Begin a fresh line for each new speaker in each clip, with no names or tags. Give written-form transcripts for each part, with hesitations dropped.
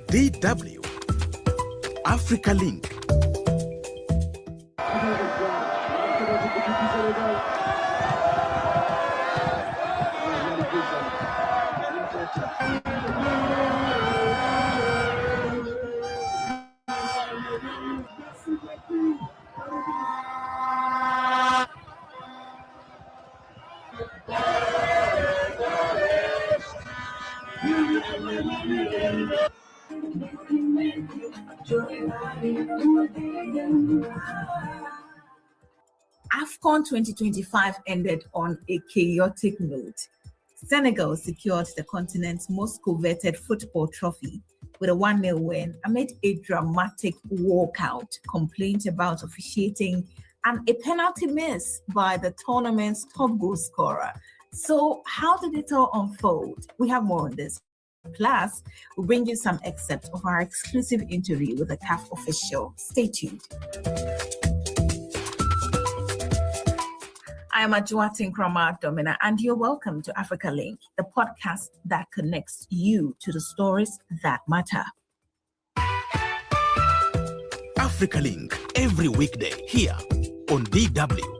DW Africa Link.
AFCON 2025 ended on a chaotic note. Senegal secured the continent's most coveted football trophy with a 1-0 win amid a dramatic walkout, complaint about officiating, and a penalty miss by the tournament's top goal scorer. So, how did it all unfold? We have more on this. Plus, we'll bring you some excerpts of our exclusive interview with the CAF official. Stay tuned. I am Ajuatin Krama Domina, and you're welcome to Africa Link, the podcast that connects you to the stories that matter.
Africa Link, every weekday here on DW.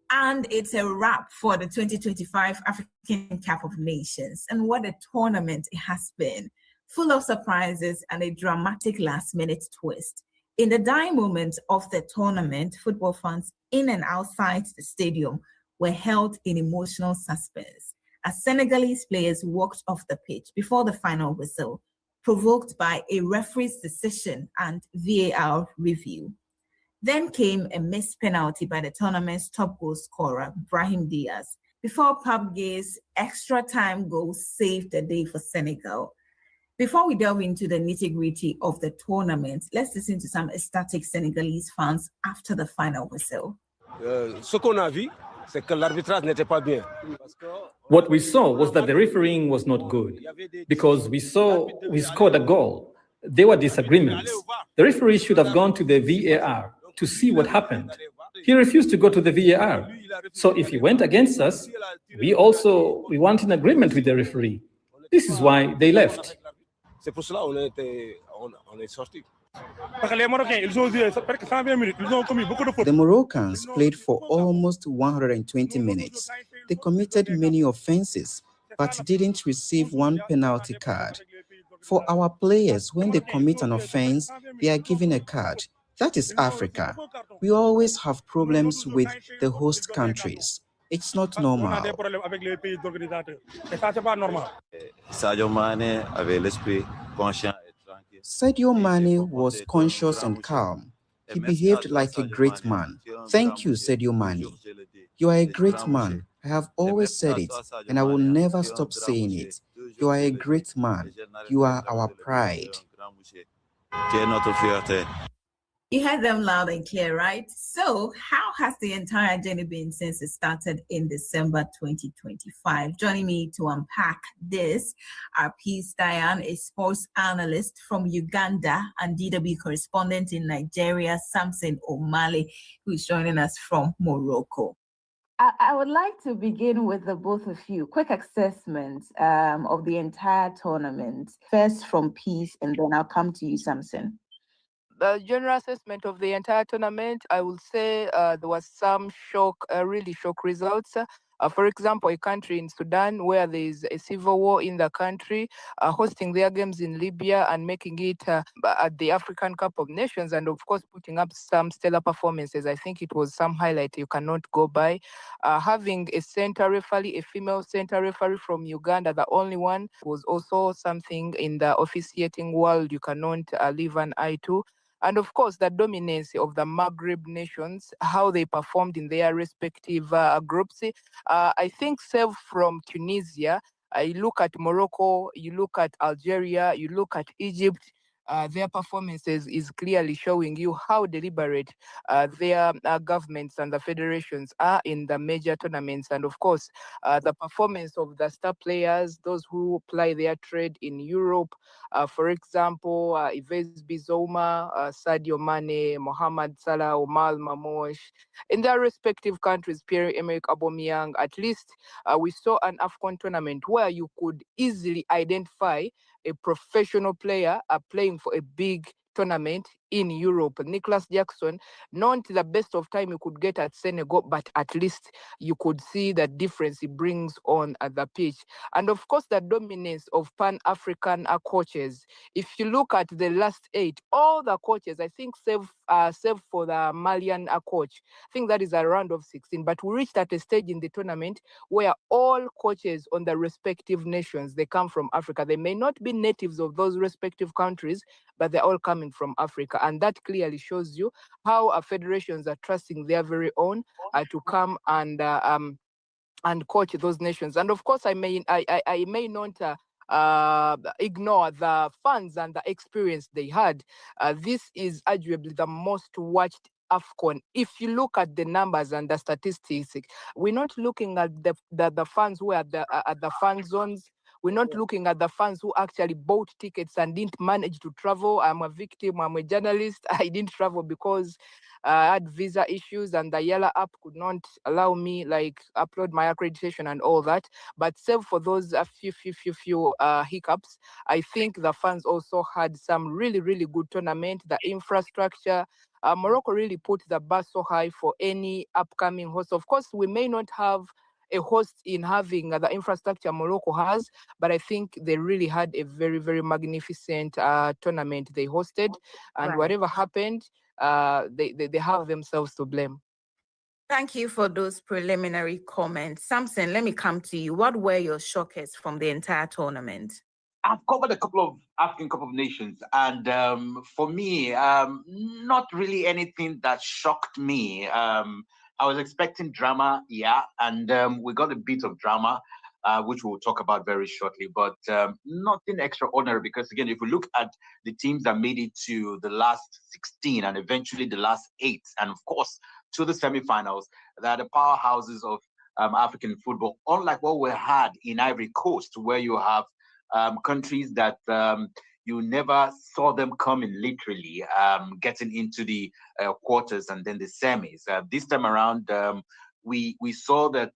And it's a wrap for the 2025 African Cup of Nations. And what a tournament it has been, full of surprises and a dramatic last-minute twist. In the dying moments of the tournament, football fans in and outside the stadium were held in emotional suspense as Senegalese players walked off the pitch before the final whistle, provoked by a referee's decision and VAR review. Then came a missed penalty by the tournament's top goal scorer, Brahim Diaz, before Pape Gueye's extra time goal saved the day for Senegal. Before we delve into the nitty-gritty of the tournament, let's listen to some ecstatic Senegalese fans after the final whistle.
What we saw was that the refereeing was not good because we scored a goal. There were disagreements. The referee should have gone to the VAR to see what happened. He refused to go to the VAR. So if he went against us, we weren't in agreement with the referee. This is why they left.
C'est pour cela on est sorti.
The Moroccans played for almost 120 minutes. They committed many offenses, but didn't receive one penalty card. For our players, when they commit an offense, they are given a card. That is Africa. We always have problems with the host countries. It's not normal. Sadio Mane was conscious and calm. He behaved like a great man. Thank you, Sadio Mane. You are a great man. I have always said it, and I will never stop saying it. You are a great man. You are our pride.
You heard them loud and clear, right? So how has the entire journey been since it started in December 2025? Joining me to unpack this are Peace Diane, a sports analyst from Uganda, and DW correspondent in Nigeria, Samson O'Malley, who is joining us from Morocco. I would like to begin with the both of you. Quick assessment of the entire tournament. First from Peace, and then I'll come to you, Samson.
The general assessment of the entire tournament, I would say there was some really shock results. For example, a country in Sudan where there is a civil war in the country, hosting their games in Libya and making it at the African Cup of Nations, and of course putting up some stellar performances. I think it was some highlight you cannot go by. Having a center referee, a female center referee from Uganda, the only one, was also something in the officiating world you cannot leave an eye to. And of course, the dominance of the Maghreb nations, how they performed in their respective groups. I think, save from Tunisia, you look at Morocco, you look at Algeria, you look at Egypt, their performances is clearly showing you how deliberate their governments and the federations are in the major tournaments. And of course, the performance of the star players, those who ply their trade in Europe, for example, Yves Bizoma, Sadio Mane, Mohamed Salah, Omar Mamosh, in their respective countries, Pierre-Emerick Aubameyang, at least we saw an AFCON tournament where you could easily identify a professional player playing for a big tournament in Europe. Nicholas Jackson, not the best of time you could get at Senegal, but at least you could see the difference he brings on the pitch. And of course, the dominance of Pan-African coaches. If you look at the last 8, all the coaches, I think, save for the Malian coach, I think that is a round of 16. But we reached at a stage in the tournament where all coaches on the respective nations, they come from Africa. They may not be natives of those respective countries, but they're all coming from Africa. And that clearly shows you how federations are trusting their very own to come and coach those nations. And of course, I may not ignore the fans and the experience they had. This is arguably the most watched AFCON. If you look at the numbers and the statistics, we're not looking at the fans who are at the fan zones. We're not looking at the fans who actually bought tickets and didn't manage to travel. I'm a victim. I'm a journalist. I didn't travel because I had visa issues and the Yala app could not allow me upload my accreditation and all that. But save for those few hiccups, I think the fans also had some really, really good tournament. The infrastructure, Morocco really put the bar so high for any upcoming host. Of course, we may not have a host in having the infrastructure Morocco has, but I think they really had a very, very magnificent tournament they hosted, and whatever happened, they have themselves to blame.
Thank you for those preliminary comments. Samson, let me come to you. What were your shockers from the entire tournament?
I've covered a couple of African Cup of Nations, and for me, not really anything that shocked me. I was expecting drama, yeah, and we got a bit of drama, which we'll talk about very shortly, but nothing extraordinary because, again, if we look at the teams that made it to the last 16 and eventually the last 8, and of course, to the semifinals, that are the powerhouses of African football, unlike what we had in Ivory Coast, where you have countries that you never saw them coming, literally getting into the quarters and then the semis. This time around, we saw that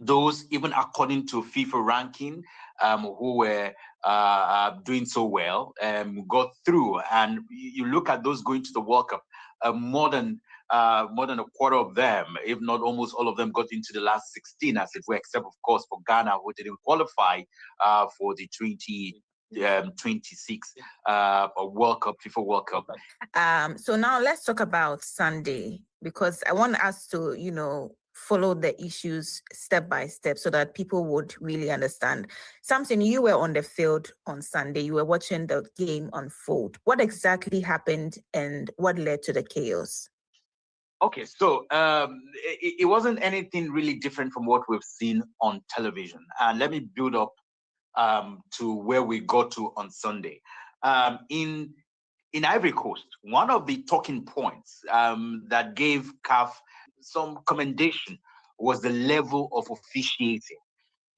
those, even according to FIFA ranking, who were doing so well, got through. And you look at those going to the World Cup, more than a quarter of them, if not almost all of them, got into the last 16, as it were, except of course for Ghana, who didn't qualify for the 2026 World Cup, FIFA World Cup.
So now let's talk about Sunday, because I want us to, follow the issues step by step so that people would really understand. Samson, you were on the field on Sunday. You were watching the game unfold. What exactly happened and what led to the chaos?
Okay, so it wasn't anything really different from what we've seen on television. And let me build up to where we got to on Sunday. In Ivory Coast, one of the talking points that gave CAF some commendation was the level of officiating.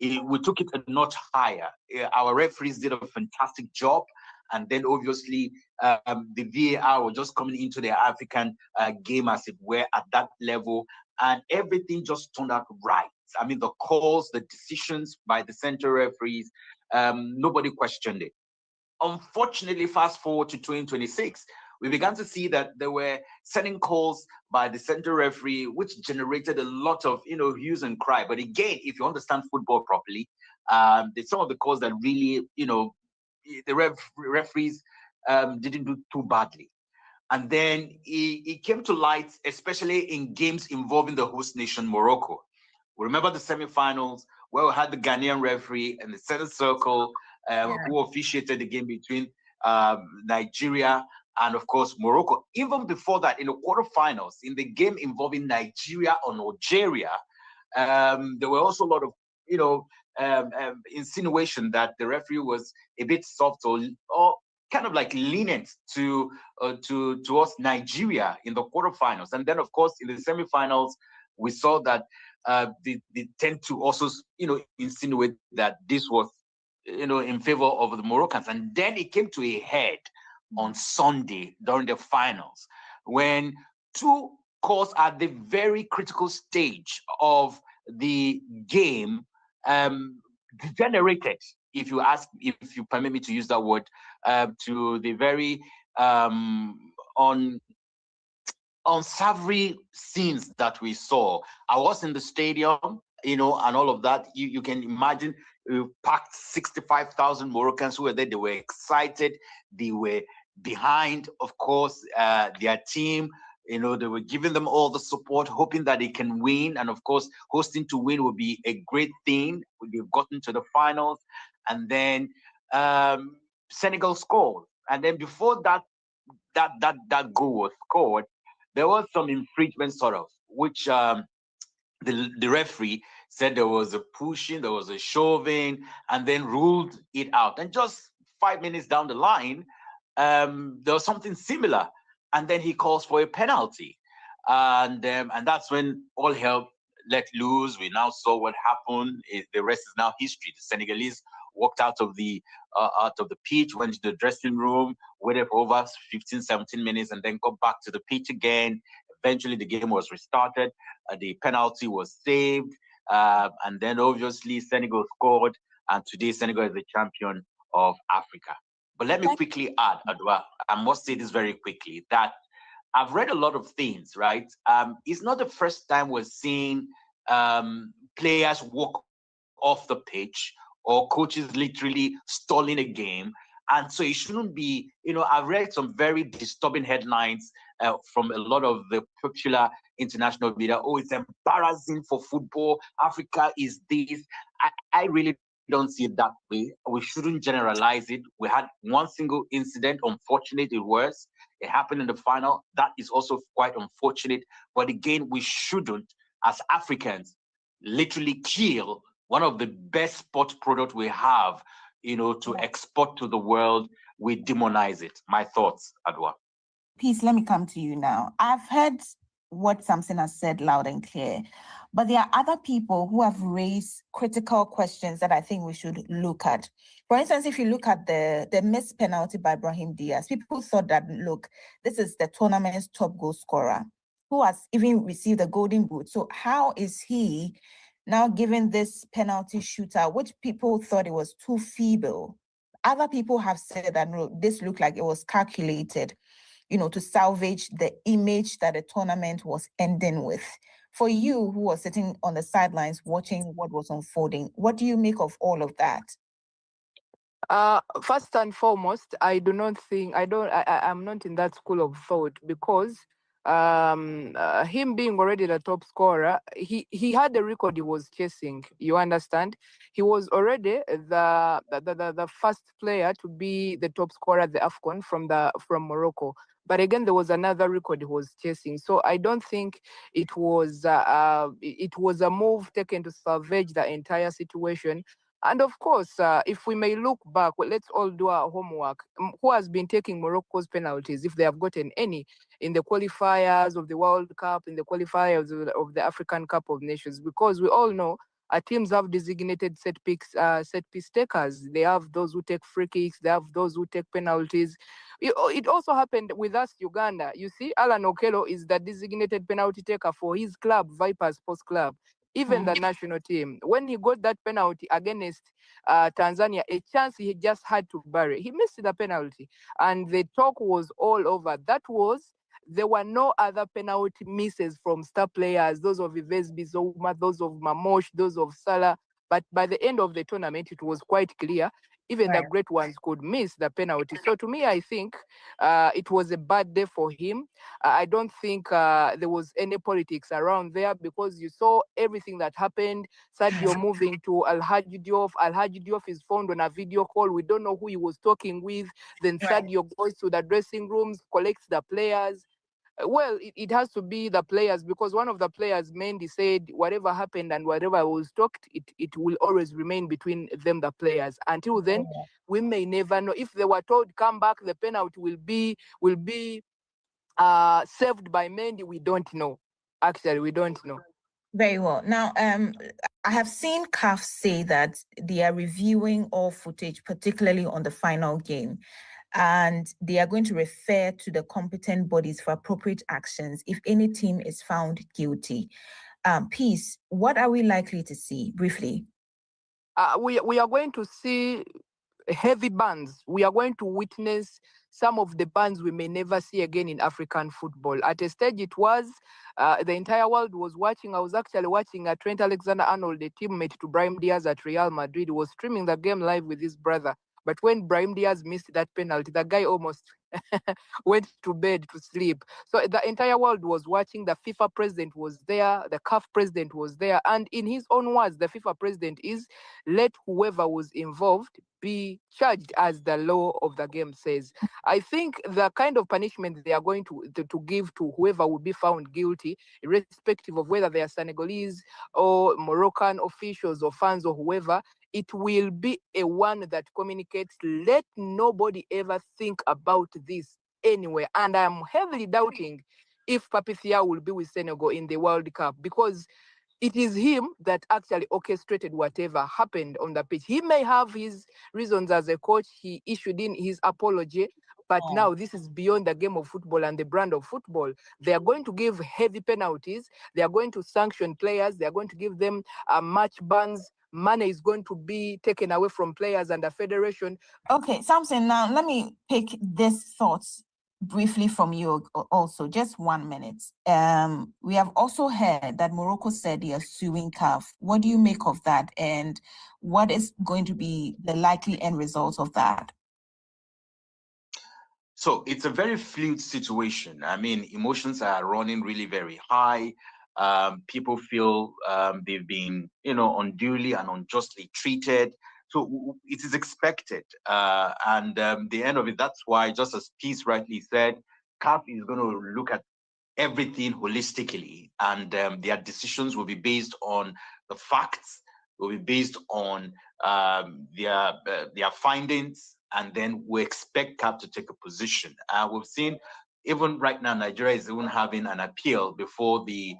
We took it a notch higher. Our referees did a fantastic job. And then obviously the VAR was just coming into the African game, as it were, at that level. And everything just turned out right. I mean, the calls, the decisions by the center referees, nobody questioned it. Unfortunately, fast forward to 2026, we began to see that there were certain calls by the center referee, which generated a lot of, hues and cry. But again, if you understand football properly, there's some of the calls that really, the referees didn't do too badly. And then it came to light, especially in games involving the host nation, Morocco. We remember the semifinals where we had the Ghanaian referee in the center circle who officiated the game between Nigeria and, of course, Morocco. Even before that, in the quarterfinals, in the game involving Nigeria or Algeria, there were also a lot of, insinuation that the referee was a bit soft or kind of like lenient towards Nigeria in the quarterfinals. And then, of course, in the semifinals, we saw that they tend to also, insinuate that this was, in favor of the Moroccans. And then it came to a head on Sunday during the finals, when two calls at the very critical stage of the game degenerated if you permit me to use that word, to the very unsavory scenes that we saw. I was in the stadium, and all of that. You can imagine, we packed 65,000 Moroccans who were there. They were excited. They were behind, of course, their team. They were giving them all the support, hoping that they can win. And of course, hosting to win would be a great thing. They've gotten to the finals. And then Senegal scored. And then before that goal was scored, there was some infringement sort of, which the referee said there was a pushing, there was a shoving, and then ruled it out. And just 5 minutes down the line, there was something similar. And then he calls for a penalty. And that's when all hell let loose. We now saw what happened. The rest is now history. The Senegalese walked out of the pitch, went to the dressing room, waited for over 15, 17 minutes, and then got back to the pitch again. Eventually, the game was restarted. The penalty was saved. And then, obviously, Senegal scored. And today, Senegal is the champion of Africa. But let me quickly add, Adwa, I must say this very quickly, that I've read a lot of things, right? It's not the first time we're seeing players walk off the pitch or coaches literally stalling a game. And so it shouldn't be, I've read some very disturbing headlines from a lot of the popular international media. Oh, it's embarrassing for football. Africa is this. I really don't see it that way. We shouldn't generalize it. We had one single incident. Unfortunate it was. It happened in the final. That is also quite unfortunate. But again, we shouldn't, as Africans, literally kill one of the best sport product we have, to export to the world. We demonize it. My thoughts, Adwa.
Peace, let me come to you now. I've heard what Samson has said loud and clear, but there are other people who have raised critical questions that I think we should look at. For instance, if you look at the missed penalty by Brahim Diaz, people thought that, look, this is the tournament's top goal scorer who has even received a golden boot. So how is he now given this penalty shootout, which people thought it was too feeble? Other people have said that, no, this looked like it was calculated, to salvage the image that the tournament was ending with. For you, who was sitting on the sidelines watching what was unfolding, what do you make of all of that?
First and foremost, I'm not in that school of thought, because him being already the top scorer, he had the record he was chasing. You understand? He was already the first player to be the top scorer at the AFCON from Morocco. But again, there was another record he was chasing. So I don't think it was a move taken to salvage the entire situation. And of course, if we may look back, let's all do our homework. Who has been taking Morocco's penalties, if they have gotten any, in the qualifiers of the World Cup, in the qualifiers of the African Cup of Nations? Because we all know our teams have designated set piece takers. They have those who take free kicks. They have those who take penalties. It also happened with us, Uganda. You see, Alan Okello is the designated penalty taker for his club, Vipers Sports Club. Even the national team, when he got that penalty against Tanzania, a chance he just had to bury, he missed the penalty, and the talk was all over. There were no other penalty misses from star players, those of Yves Bizoma, those of Mamosh, those of Salah. But by the end of the tournament, it was quite clear even the great ones could miss the penalty. So to me, I think it was a bad day for him. I don't think there was any politics around there, because you saw everything that happened. Sadio moving to Alhaji Diouf. Alhaji Diouf is found on a video call. We don't know who he was talking with. Then Sadio goes to the dressing rooms, collects the players. Well, it has to be the players, because one of the players, Mendy, said whatever happened and whatever was talked, it will always remain between them, the players. Until then, we may never know. If they were told come back, the penalty will be saved by Mendy. We don't know. Actually, we don't know.
Very well. Now, I have seen CAF say that they are reviewing all footage, particularly on the final game, and they are going to refer to the competent bodies for appropriate actions if any team is found guilty. Peace, what are we likely to see, briefly?
we are going to see heavy bans. We are going to witness some of the bans we may never see again in African football. At a stage, it was the entire world was watching. I was actually watching Trent Alexander-Arnold, a teammate to Brahim Diaz at Real Madrid, was streaming the game live with his brother. But when Brahim Diaz missed that penalty, the guy almost went to bed to sleep. So the entire world was watching. The FIFA president was there. The CAF president was there. And in his own words, the FIFA president is, let whoever was involved be charged as the law of the game says. I think the kind of punishment they are going to give to whoever will be found guilty, irrespective of whether they are Senegalese or Moroccan officials or fans or whoever, it will be a one that communicates, let nobody ever think about this anywhere. And I'm heavily doubting if Pape Gueye will be with Senegal in the World Cup, because it is him that actually orchestrated whatever happened on the pitch. He may have his reasons as a coach. He issued in his apology, but now this is beyond the game of football and the brand of football. They are going to give heavy penalties. They are going to sanction players. They are going to give them match bans. Money is going to be taken away from players and the federation.
Okay, Samson, now let me pick this thoughts briefly from you also, just 1 minute. We have also heard that Morocco said they are suing CAF. What do you make of that? And what is going to be the likely end result of that?
So it's a very fluid situation. I mean, emotions are running really very high. People feel they've been, unduly and unjustly treated. So it is expected. And the end of it, that's why, just as Peace rightly said, CAF is going to look at everything holistically, and their decisions will be based on the facts, will be based on their findings, and then we expect CAF to take a position. We've seen, even right now, Nigeria is even having an appeal before the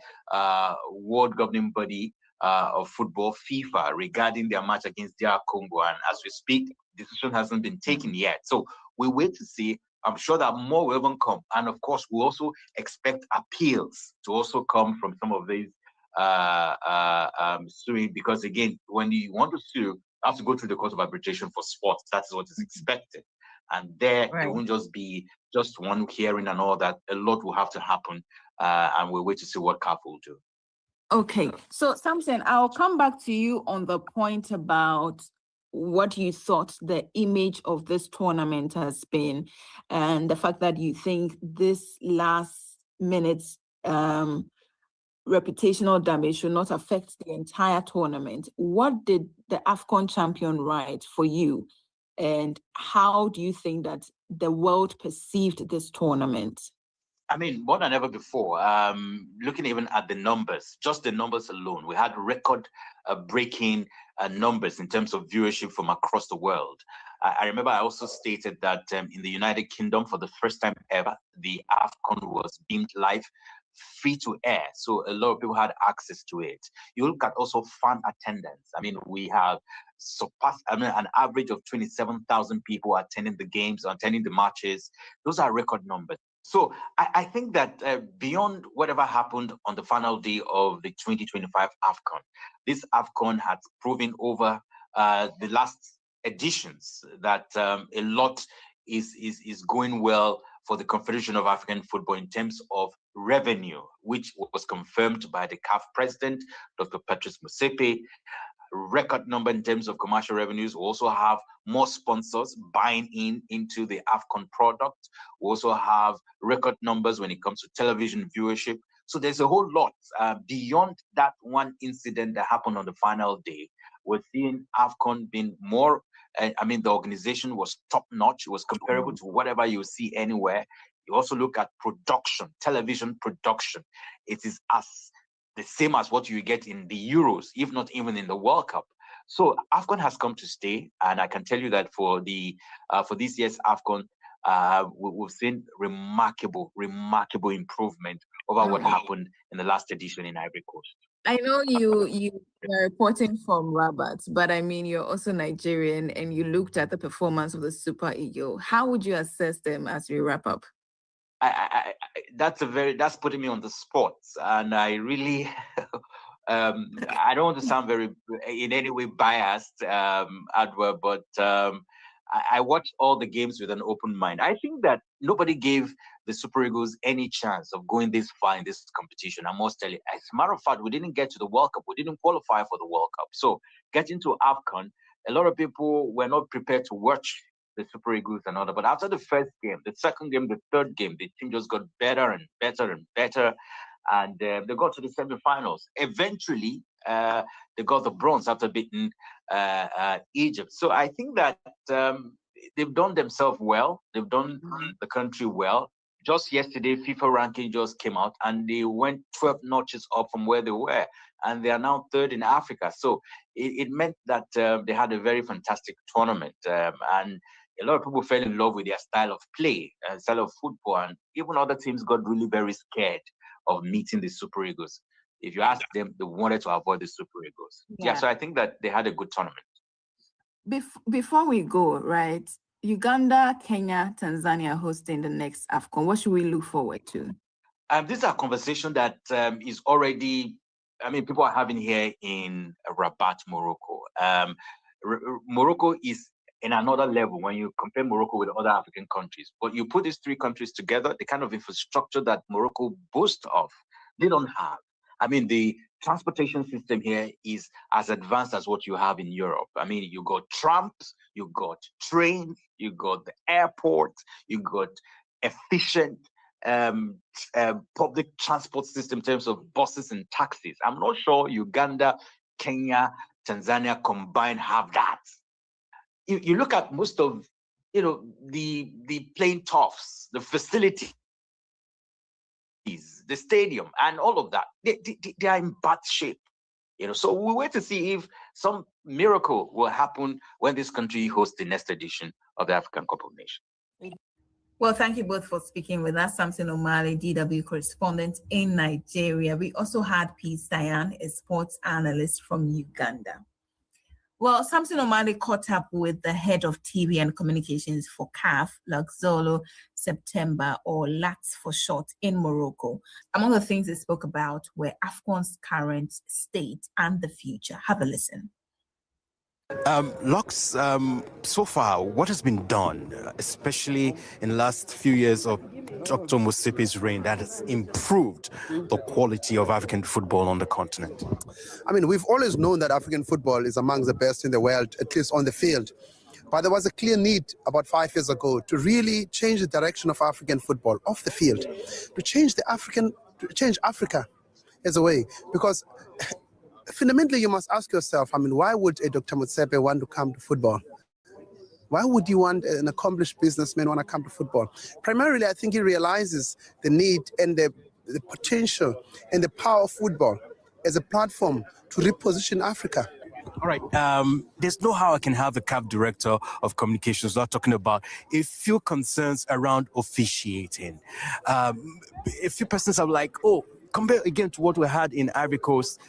World Governing Body of Football, FIFA, regarding their match against DR Congo. And as we speak, the decision hasn't been taken yet. So we wait to see. I'm sure that more will even come. And of course, we also expect appeals to also come from some of these suing, because again, when you want to sue, you have to go through the court of arbitration for sports. That's what is expected. And there, It won't just be just one hearing and all that. A lot will have to happen. And we'll wait to see what CAF will do.
Okay, so Samson, I'll come back to you on the point about what you thought the image of this tournament has been, and the fact that you think this last minute's reputational damage should not affect the entire tournament. What did the AFCON champion write for you? And how do you think that the world perceived this tournament?
I mean, more than ever before, looking even at the numbers, just the numbers alone, we had record-breaking numbers in terms of viewership from across the world. I remember I also stated that in the United Kingdom, for the first time ever, the AFCON was beamed live, free to air. So a lot of people had access to it. You look at also fan attendance. I mean, we have surpassed, an average of 27,000 people attending the games, attending the matches. Those are record numbers. So I think that beyond whatever happened on the final day of the 2025 AFCON, this AFCON has proven over the last editions that a lot is going well for the Confederation of African Football in terms of revenue, which was confirmed by the CAF president, Dr. Patrice Motsepe. Record number in terms of commercial revenues. We also have more sponsors buying into the AFCON product. We also have record numbers when it comes to television viewership. So there's a whole lot beyond that one incident that happened on the final day. We're seeing AFCON being more, the organization was top notch. It was comparable to whatever you see anywhere. You also look at production, television production. It is the same as what you get in the Euros, if not even in the World Cup. So AFCON has come to stay, and I can tell you that for this year's AFCON, we've seen remarkable improvement over what happened in the last edition in Ivory Coast.
I know you are reporting from Rabat, but I mean, you're also Nigerian, and you looked at the performance of the Super Eagles. How would you assess them as we wrap up?
That's putting me on the spot, and I really I don't want to sound very in any way biased, Adwa, but I watched all the games with an open mind. I think that nobody gave the Super Eagles any chance of going this far in this competition. I must tell you, as a matter of fact, we didn't get to the World Cup. We didn't qualify for the World Cup. So getting to AFCON, a lot of people were not prepared to watch the Super Eagles and all that. But after the first game, the second game, the third game, the team just got better and better and better. And they got to the semifinals. Eventually, they got the bronze after beating Egypt. So I think that they've done themselves well. They've done the country well. Just yesterday, FIFA ranking just came out, and they went 12 notches up from where they were, and they are now third in Africa. So it meant that they had a very fantastic tournament, and a lot of people fell in love with their style of play, style of football, and even other teams got really very scared of meeting the Super Eagles. If you ask them, they wanted to avoid the Super Eagles. Yeah, so I think that they had a good tournament.
Before we go, right, Uganda, Kenya, Tanzania hosting the next AFCON. What should we look forward to? This is a conversation that is already, people are having here in Rabat, Morocco. Morocco is in another level when you compare Morocco with other African countries. But you put these three countries together, the kind of infrastructure that Morocco boasts of, they don't have. The transportation system here is as advanced as what you have in Europe. You got trams, you got trains, you got the airport, you got efficient public transport system in terms of buses and taxis. I'm not sure Uganda, Kenya, Tanzania combined have that. You look at most of, the playing toughs, the facilities, the stadium, and all of that, they are in bad shape. So we wait to see if some miracle will happen when this country hosts the next edition of the African Cup of Nations. Well, thank you both for speaking with us. Samson Omale, DW correspondent in Nigeria. We also had Peace Dayan, a sports analyst from Uganda. Well, Samson Omale caught up with the head of TV and communications for CAF, Luxolo September, or LAX for short, in Morocco. Among the things they spoke about were AFCON's current state and the future. Have a listen.
Lux, so far, what has been done, especially in the last few years of Dr. Motsepe's reign, that has improved the quality of African football on the continent?
We've always known that African football is among the best in the world, at least on the field. But there was a clear need about 5 years ago to really change the direction of African football off the field, to change Africa as a way. Because fundamentally, you must ask yourself, why would a Dr. Motsepe want to come to football? Why would you want an accomplished businessman want to come to football? Primarily, I think he realizes the need and the potential and the power of football as a platform to reposition Africa.
All right. There's no how I can have a CAF director of communications not talking about a few concerns around officiating. A few persons are like, compare again to what we had in Ivory Coast.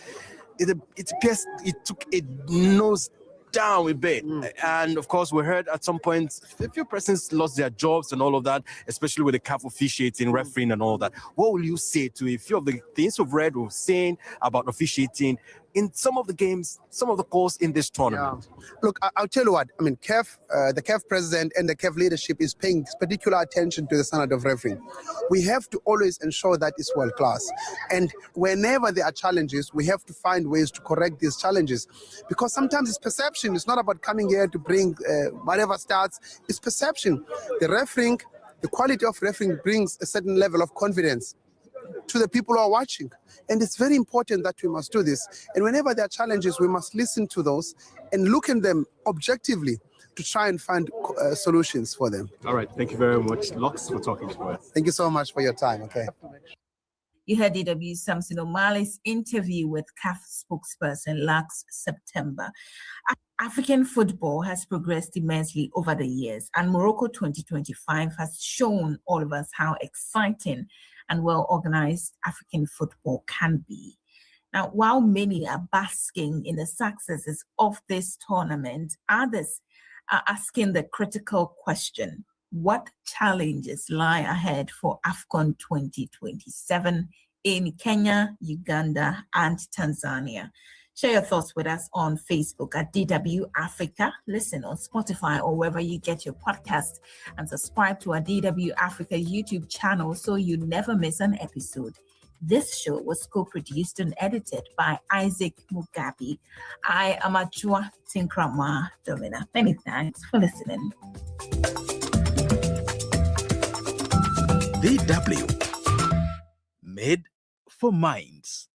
It appears it took a nose down a bit. And of course, we heard at some point a few persons lost their jobs and all of that, especially with the CAF officiating, refereeing and all that. What will you say to a few of the things we've read or seen about officiating in some of the games, some of the calls in this tournament?
Yeah. Look, I'll tell you what, CAF, the CAF president and the CAF leadership is paying particular attention to the standard of refereeing. We have to always ensure that it's world class. And whenever there are challenges, we have to find ways to correct these challenges. Because sometimes it's perception. It's not about coming here to bring whatever stats. It's perception. The refereeing, the quality of refereeing brings a certain level of confidence to the people who are watching. And it's very important that we must do this. And whenever there are challenges, we must listen to those and look at them objectively to try and find solutions for them.
All right. Thank you very much, Lux, for talking to us.
Thank you so much for your time. Okay.
You heard DW Samson Omale's interview with CAF spokesperson Lux September. African football has progressed immensely over the years, and Morocco 2025 has shown all of us how exciting and well-organized African football can be. Now, while many are basking in the successes of this tournament, others are asking the critical question: what challenges lie ahead for AFCON 2027 in Kenya, Uganda, and Tanzania. Share your thoughts with us on Facebook at DW Africa. Listen on Spotify or wherever you get your podcast, and subscribe to our DW Africa YouTube channel so you never miss an episode. This show was co-produced and edited by Isaac Mugabe. I am Ajua Tinkrama Domina. Many thanks for listening.
DW, made for minds.